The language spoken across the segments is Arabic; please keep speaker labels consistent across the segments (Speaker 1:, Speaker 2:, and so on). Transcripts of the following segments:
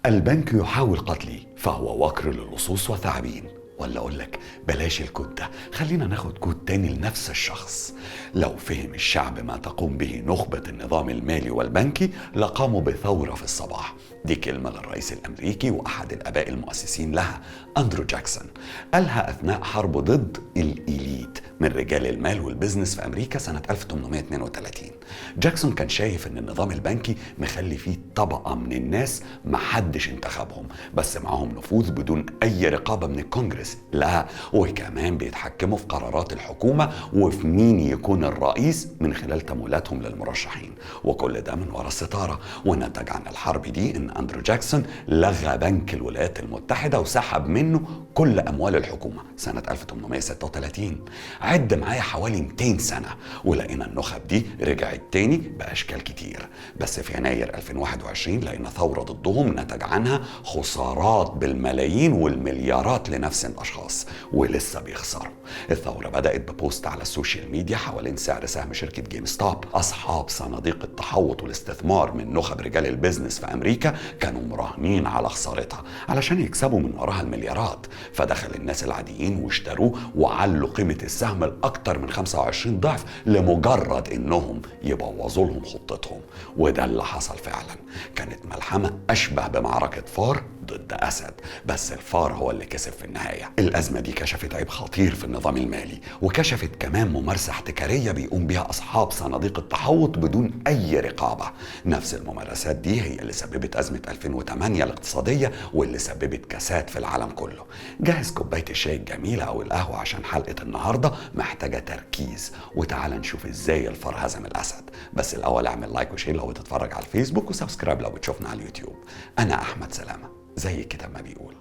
Speaker 1: البنك يحاول قتلي فهو وكر للصوص وثعابين. ولا اقول لك بلاش الكود ده، خلينا ناخد كود تاني لنفس الشخص. لو فهم الشعب ما تقوم به نخبة النظام المالي والبنكي لقاموا بثورة في الصباح. دي كلمة للرئيس الأمريكي وأحد الآباء المؤسسين لها أندرو جاكسون، قالها أثناء حرب ضد الإليت من رجال المال والبزنس في أمريكا سنة 1832. جاكسون كان شايف إن النظام البنكي مخلي فيه طبقة من الناس محدش انتخبهم بس معاهم نفوذ بدون أي رقابة من الكونجرس، لا وكمان بيتحكموا في قرارات الحكومة وفي مين يكون الرئيس من خلال تمويلاتهم للمرشحين، وكل ده من وراء الستارة. ونتج عن الحرب دي إن أندرو جاكسون لغى بنك الولايات المتحدة وسحب منه كل أموال الحكومة سنة 1836. عد معايا حوالي 200 سنة ولقينا النخب دي رجعت تاني بأشكال كتير، بس في يناير 2021 لقينا ثورة ضدهم نتج عنها خسارات بالملايين والمليارات لنفس الأشخاص ولسه بيخسروا. الثورة بدأت ببوست على السوشيال ميديا حوالين سعر سهم شركة جيم ستوب. أصحاب صناديق التحوط والاستثمار من نخب رجال البيزنس في أمريكا كانوا مراهنين على خسارتها علشان يكسبوا من وراها المليارات، فدخل الناس العاديين واشتروه وعلوا قيمة السهم لأكتر من 25 ضعف لمجرد إنهم يبوظوا لهم خطتهم. وده اللي حصل فعلا، كانت ملحمة أشبه بمعركة فار ضد أسد، بس الفار هو اللي كسب في النهاية. الأزمة دي كشفت عيب خطير في النظام المالي، وكشفت كمان ممارسة احتكارية بيقوم بيها أصحاب صناديق التحوط بدون أي رقابة. نفس الممارسات دي هي اللي سببت أزمة 2008 الاقتصادية واللي سببت كساد في العالم كله. جهز كوباية الشاي الجميلة أو القهوة عشان حلقة النهاردة محتاجة تركيز، وتعال نشوف إزاي الفار هزم الأسد. بس الأول اعمل لايك وشير لو بتتفرج على الفيسبوك وسبسكرايب لو بتشوفنا على اليوتيوب. أنا أحمد سلامة زي الكتاب ما بيقول.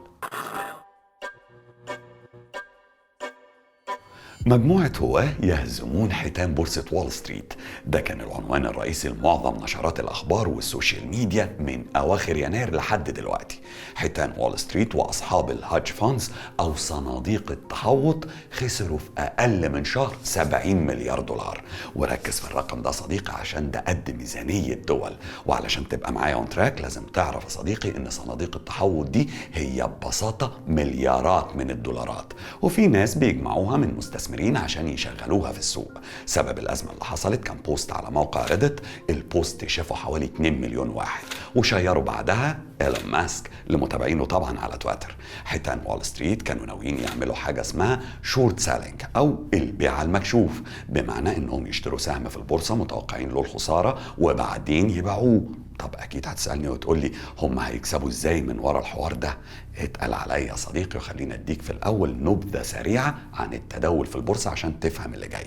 Speaker 1: مجموعة هواة يهزمون حيتان بورصة وول ستريت، ده كان العنوان الرئيسي لمعظم نشرات الأخبار والسوشيال ميديا من أواخر يناير لحد دلوقتي. حيتان وول ستريت وأصحاب الهاج فاندز أو صناديق التحوط خسروا في أقل من شهر 70 مليار دولار. وركز في الرقم ده صديقي عشان ده قد ميزانية دول، وعلشان تبقى معايا اون تراك لازم تعرف يا صديقي إن صناديق التحوط دي هي ببساطة مليارات من الدولارات، وفي ناس بيجمعوها من مستثمرين عشان يشغلوها في السوق. سبب الأزمة اللي حصلت كان بوست على موقع ريدت، البوست شافه حوالي 2 مليون واحد وشيروا بعدها إيلون ماسك لمتابعينه طبعا على تويتر. حيتان وول ستريت كانوا ناويين يعملوا حاجة اسمها شورت سيلينج أو البيع المكشوف، بمعنى إنهم يشتروا سهم في البورصة متوقعين له الخسارة وبعدين يبيعوه. طب أكيد هتسألني وتقولي هم هيكسبوا إزاي من ورا الحوار ده؟ اتقل عليا يا صديقي وخلينا اديك في الأول نبذة سريعة عن التداول في البورصة عشان تفهم اللي جاي.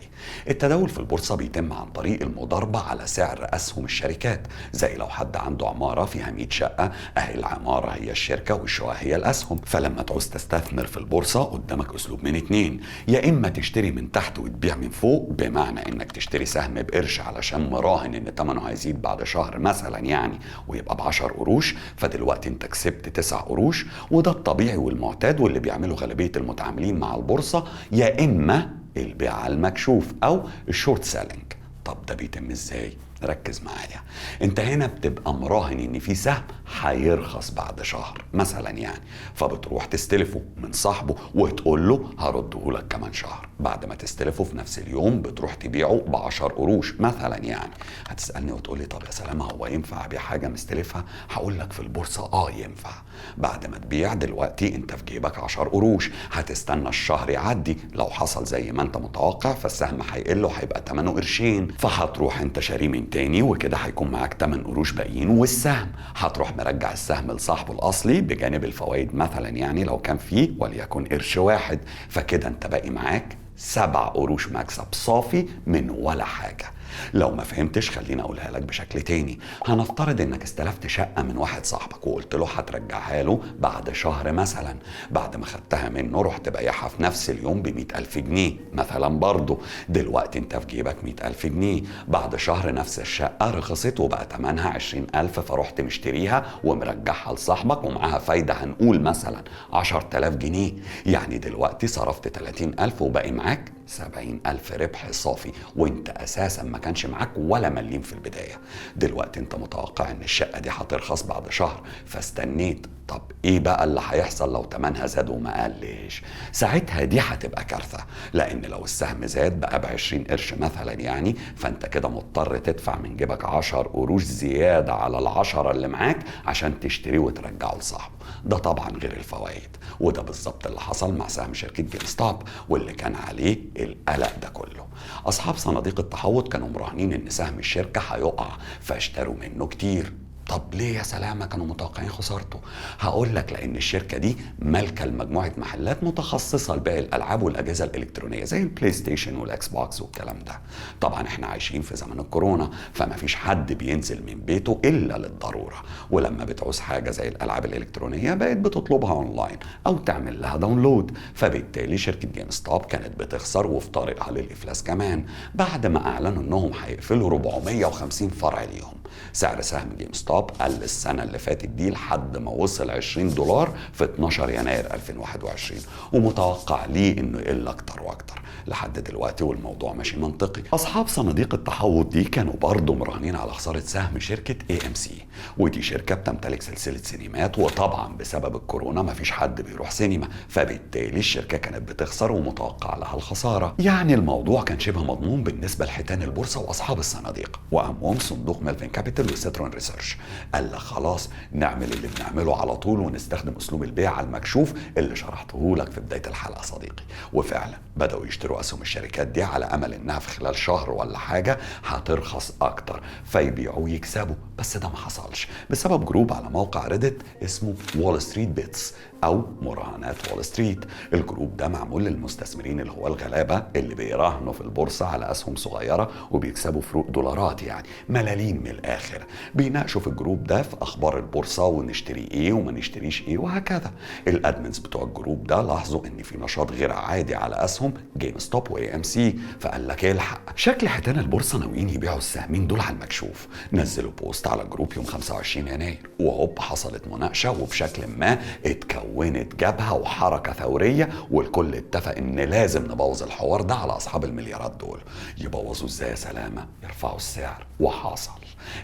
Speaker 1: التداول في البورصة بيتم عن طريق المضاربة على سعر أسهم الشركات، زي لو حد عنده عمارة فيها 100 شقة، أهي العمارة هي الشركة والشقة هي الأسهم. فلما تعوز تستثمر في البورصة قدامك أسلوب من اتنين، يا إما تشتري من تحت وتبيع من فوق، بمعنى إنك تشتري سهم بقرش علشان مراهن إن ثمنه هيزيد بعد شهر مثلا يعني ويبقى ب10 قروش، فدلوقتي انت كسبت 9 قروش، وده الطبيعي والمعتاد واللي بيعمله غالبية المتعاملين مع البورصة. يا إما البيع المكشوف أو الشورت سيلينج. طب ده بيتم إزاي؟ ركز معايا، انت هنا بتبقى مراهن ان في سهم هيرخص بعد شهر مثلا يعني، فبتروح تستلفه من صاحبه وتقول له هرده لك كمان شهر. بعد ما تستلفه في نفس اليوم بتروح تبيعه ب10 قروش مثلا يعني. هتسألني وتقول لي طب يا سلامة هو ينفع ابيع حاجة مستلفها؟ هقول لك في البورصة ينفع. بعد ما تبيع دلوقتي انت في جيبك 10 قروش، هتستنى الشهر يعدي، لو حصل زي ما انت متوقع فالسهم هيقل وهيبقى 8 قرشين، فهتروح انت شاريه من تاني وكده هيكون معاك 8 قروش باقيين والسهم. هتروح مرجع السهم لصاحبه الاصلي بجانب الفوائد مثلا يعني لو كان فيه وليكن قرش واحد، فكده انت باقي معاك 7 قروش مكسب صافي من ولا حاجة. لو ما فهمتش خليني اقولها لك بشكل تاني. هنفترض انك استلفت شقة من واحد صاحبك وقلت له هترجعها له بعد شهر مثلا، بعد ما خدتها منه رحت بايعها في نفس اليوم ب100,000 جنيه مثلا برضه، دلوقتي انت في جيبك 100,000 جنيه. بعد شهر نفس الشقة رخصت وبقى تمنها 20,000، فرحت مشتريها ومرجعها لصاحبك ومعاها فايدة هنقول مثلا 10,000 جنيه، يعني دلوقتي صرفت 30,000 وباقي معاك 70,000 ربح صافي، وانت اساسا ما كانش معاك ولا مليم في البداية. دلوقتي انت متوقع ان الشقة دي هترخص بعد شهر فاستنيت. طب ايه بقى اللي هيحصل لو تمنها زاد وما قلش؟ ساعتها دي هتبقى كارثة، لان لو السهم زاد بقى ب20 قرش مثلا يعني، فانت كده مضطر تدفع من جيبك 10 قروش زيادة على ال10 اللي معاك عشان تشتريه وترجعه لصاحبه. ده طبعا غير الفوائد، وده بالظبط اللي حصل مع سهم شركة جيم ستوب واللي كان عليه القلق ده كله. اصحاب صناديق التحوط كانوا مراهنين ان سهم الشركة هيقع فاشتروا منه كتير. طب ليه يا سلامة كانوا متوقعين خسارته؟ هقول لك لأن الشركة دي مالكة لمجموعة محلات متخصصة لبيع الألعاب والأجهزة الإلكترونية زي البلاي ستيشن والإكس بوكس والكلام ده. طبعا احنا عايشين في زمن الكورونا، فما فيش حد بينزل من بيته إلا للضرورة، ولما بتعوز حاجة زي الألعاب الإلكترونية بقت بتطلبها أونلاين أو تعمل لها داونلود. فبالتالي شركة جيم ستوب كانت بتخسر وفي طريقها للإفلاس كمان، بعد ما أعلنوا إنهم هيقفلوا 450 فرع ليهم. سعر سهم جيم ستوب قل السنة اللي فاتت دي لحد ما وصل $20 في 12 يناير 2021، ومتوقع ليه انه يقل اكتر واكتر لحد دلوقتي، والموضوع ماشي منطقي. اصحاب صناديق التحوط دي كانوا برضه مراهنين على خسارة سهم شركة AMC، ودي شركة بتمتلك سلسلة سينمات، وطبعا بسبب الكورونا مفيش حد بيروح سينما، فبالتالي الشركة كانت بتخسر ومتوقع لها الخسارة. يعني الموضوع كان شبه مضمون بالنسبة لحيتان البورصة واصحاب الصناديق، واهمهم صندوق ميلفين كابيتال وسترون ريسيرش. قال لك خلاص نعمل اللي بنعمله على طول ونستخدم اسلوب البيع على المكشوف اللي شرحته لك في بداية الحلقة صديقي. وفعلا بدأوا يشتروا اسهم الشركات دي على امل انها في خلال شهر ولا حاجة هترخص اكتر فيبيعوا ويكسبوا، بس ده ما حصلش بسبب جروب على موقع ريدت اسمه وول ستريت بيتس او مراهنات وول ستريت. الجروب ده معمول للمستثمرين اللي هو الغلابة اللي بيراهنوا في البورصة على اسهم صغيرة وبيكسبوا فروق دولارات، يعني ملاليم من الاخر. بيناقشوا في الجروب ده في اخبار البورصة ونشتري ايه وما نشتريش ايه وهكذا. الادمنز بتوع الجروب ده لاحظوا ان في نشاط غير عادي على اسهم جيم ستوب واي ام سي، فقال لك الحق شكل حيتان البورصة ناويين يبيعوا السهمين دول على المكشوف. نزلوا بوست على الجروب يوم 25 يناير وهوب حصلت مناقشة، وبشكل ما اتكونت جبهة وحركة ثورية، والكل اتفق ان لازم نبوظ الحوار ده على اصحاب المليارات دول. يبوظوا ازاي يا سلامة؟ يرفعوا السعر، وحصل.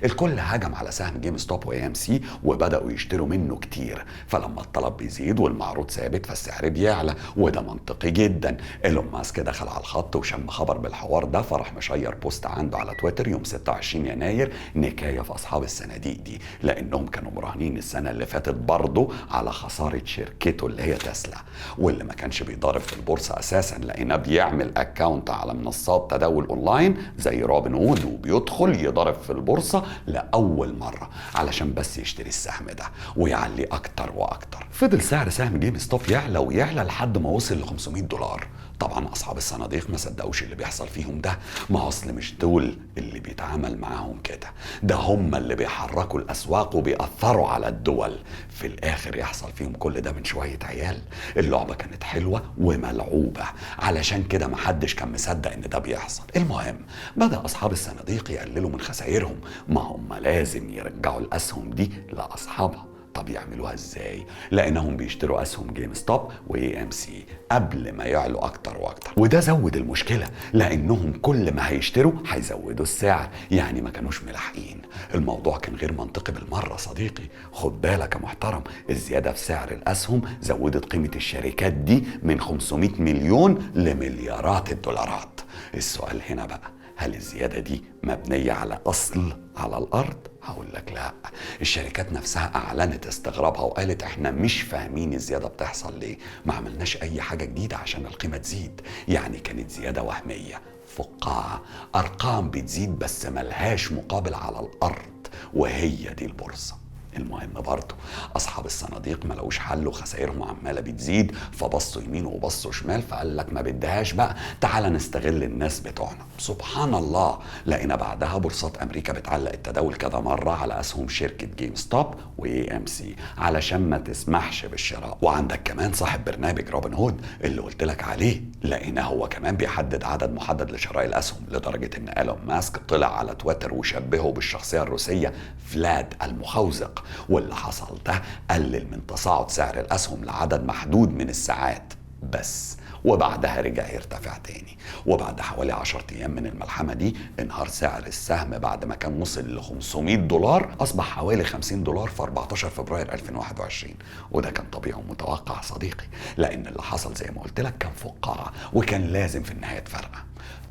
Speaker 1: الكل هجم على سهم جيم ستوب واي ام سي وبداوا يشتروا منه كتير، فلما الطلب بيزيد والمعروض ثابت فالسعر بيعلى، وده منطقي جدا. ايلون ماسك دخل على الخط وشم خبر بالحوار ده، فراح مشير بوست عنده على تويتر يوم 26 يناير نكايه في اصحاب الصناديق دي، لانهم كانوا مراهنين السنه اللي فاتت برضه على خساره شركته اللي هي تسلا، واللي ما كانش بيضارب في البورصه اساسا لانه بيعمل اكاونت على منصات تداول اونلاين زي روبن هود، وبيدخل يضارب في البورصه لاول مره علشان بس يشتري السهم ده ويعلي اكتر واكتر. فضل سعر سهم جيم ستوب يعلى ويعلى لحد ما وصل ل $500. طبعا اصحاب الصناديق ما صدقوش اللي بيحصل فيهم ده، ما اصل مش دول اللي بيتعامل معاهم كده، ده هم اللي بيحركوا الاسواق وبيأثروا على الدول. في الاخر يحصل فيهم كل ده من شويه عيال. اللعبه كانت حلوه وملعوبه، علشان كده محدش كان مصدق ان ده بيحصل. المهم بدأ اصحاب الصناديق يقللوا من خسائرهم، ما هم لازم يرجعوا الاسهم دي لاصحابها. طب يعملوها ازاي؟ لانهم بيشتروا اسهم جيم ستوب واي ام سي قبل ما يعلوا اكتر واكتر، وده زود المشكله لانهم كل ما هيشتروا هيزودوا السعر، يعني ما كانوش ملاحقين. الموضوع كان غير منطقي بالمره صديقي. خد بالك يا محترم، الزياده في سعر الاسهم زودت قيمه الشركات دي من 500 مليون لمليارات الدولارات. السؤال هنا بقى، هل الزيادة دي مبنية على أصل على الأرض؟ هقول لك لا. الشركات نفسها أعلنت استغرابها وقالت احنا مش فاهمين الزيادة بتحصل ليه، ما عملناش أي حاجة جديدة عشان القيمة تزيد. يعني كانت زيادة وهمية فقاعة، أرقام بتزيد بس ملهاش مقابل على الأرض، وهي دي البورصة. المهم برضه اصحاب الصناديق ما لقوش حل وخسائرهم عماله بتزيد، فبصوا يمين وبصوا شمال، فقال لك ما بدهاش بقى، تعالى نستغل الناس بتوعنا. سبحان الله، لقينا بعدها بورصات امريكا بتعلق التداول كذا مره على اسهم شركه جيم ستوب واي ام سي علشان ما تسمحش بالشراء. وعندك كمان صاحب برنامج روبن هود اللي قلت لك عليه، لقينا هو كمان بيحدد عدد محدد لشراء الاسهم، لدرجه ان ايلون ماسك طلع على تويتر وشبهه بالشخصيه الروسيه فلاد المخوزق، واللي حصل ده قلل من تصاعد سعر الأسهم لعدد محدود من الساعات بس، وبعدها رجع يرتفع تاني. وبعد حوالي 10 أيام من الملحمة دي انهار سعر السهم بعد ما كان وصل ل $500 أصبح حوالي $50 في 14 فبراير 2021. وده كان طبيعي ومتوقع صديقي، لأن اللي حصل زي ما قلت لك كان فقاعة وكان لازم في النهاية تفرقع.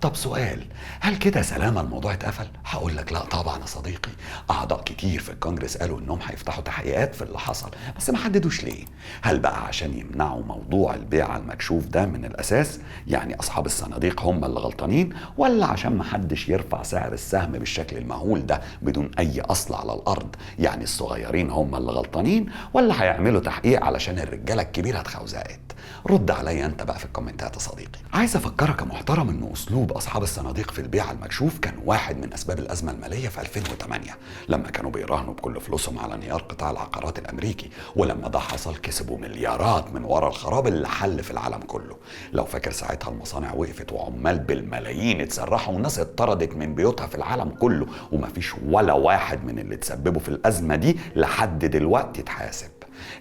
Speaker 1: طب سؤال، هل كده سلامة الموضوع اتقفل؟ هقول لك لا طبعا يا صديقي. اعضاء كتير في الكونجرس قالوا انهم هيفتحوا تحقيقات في اللي حصل، بس ما حددوش ليه. هل بقى عشان يمنعوا موضوع البيع على المكشوف ده من الاساس، يعني اصحاب الصناديق هم اللي غلطانين، ولا عشان ما حدش يرفع سعر السهم بالشكل المهول ده بدون اي اصل على الارض، يعني الصغيرين هم اللي غلطانين، ولا هيعملوا تحقيق علشان الرجاله الكبيره اتخوزقت؟ رد عليا انت بقى في الكومنتات يا صديقي. عايز افكرك يا محترم ان اسلوب اصحاب الصناديق في البيع على المكشوف كان واحد من اسباب الازمه الماليه في 2008 لما كانوا بيراهنوا بكل فلوسهم على انهيار قطاع العقارات الامريكي، ولما ده حصل كسبوا مليارات من ورا الخراب اللي حل في العالم كله. لو فاكر ساعتها المصانع وقفت وعمال بالملايين اتسرحوا والناس اتطردت من بيوتها في العالم كله، ومفيش ولا واحد من اللي تسببوا في الازمه دي لحد دلوقتي اتحاسب.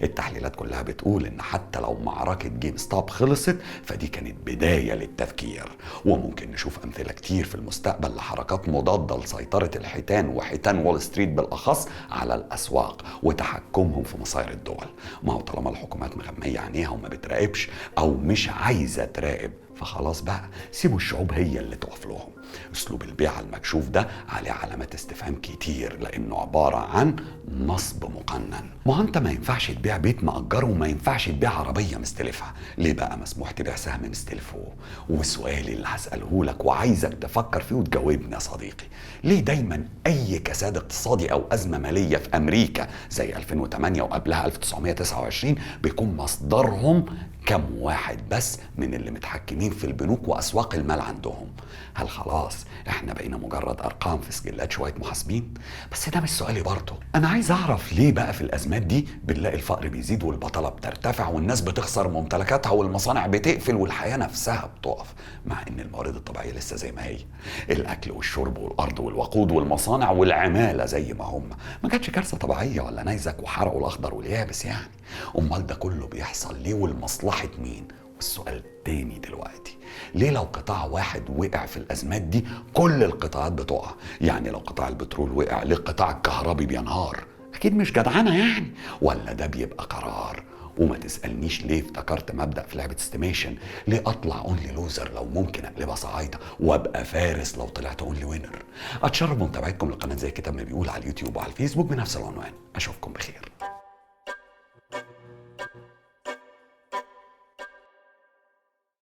Speaker 1: التحليلات كلها بتقول ان حتى لو معركة جيم ستوب خلصت فدي كانت بداية للتفكير، وممكن نشوف امثلة كتير في المستقبل لحركات مضادة لسيطرة الحيتان وحيتان وول ستريت بالاخص على الاسواق وتحكمهم في مصائر الدول. ما هو طالما الحكومات مغمية عينيها وما بتراقبش او مش عايزة تراقب، فخلاص بقى سيبوا الشعوب هي اللي تقف لهم. اسلوب البيع المكشوف ده عليه علامات استفهام كتير، لانه عبارة عن نصب مقنن. ما انت ما ينفعش تبيع بيت مأجره وما ينفعش تبيع عربية مستلفها، ليه بقى مسموح تبيع سهم مستلفه؟ وسؤالي اللي هسأله لك وعايزك تفكر فيه وتجاوبني يا صديقي، ليه دايما اي كساد اقتصادي او ازمة مالية في امريكا زي 2008 وقبلها 1929 بيكون مصدرهم كم واحد بس من اللي متحكمين في البنوك واسواق المال عندهم؟ هل خلاص احنا بقينا مجرد ارقام في سجلات شويه محاسبين؟ بس ده مش سؤالي برضه. انا عايز اعرف ليه بقى في الازمات دي بنلاقي الفقر بيزيد والبطاله بترتفع والناس بتخسر ممتلكاتها والمصانع بتقفل والحياه نفسها بتقف، مع ان الموارد الطبيعيه لسه زي ما هي، الاكل والشرب والارض والوقود والمصانع والعماله زي ما هم. ما جاتش كارثه طبيعيه ولا نيزك وحرقوا الاخضر واليابس يعني. امال ده كله بيحصل ليه ولمصلحه مين؟ والسؤال التاني دلوقتي، ليه لو قطاع واحد وقع في الازمات دي كل القطاعات بتقع؟ يعني لو قطاع البترول وقع ليه القطاع الكهربي بينهار؟ اكيد مش جدعنه يعني، ولا ده بيبقى قرار؟ وما تسألنيش ليه افتكرت مبدأ في لعبة استيميشن، ليه اطلع اونلي لوزر لو ممكن اقلبها صعايدة وابقى فارس لو طلعت اونلي وينر. اتشرف بمتابعتكم لقناة زي كتاب ما بيقول على اليوتيوب وعلى الفيسبوك بنفس العنوان. اشوفكم بخير.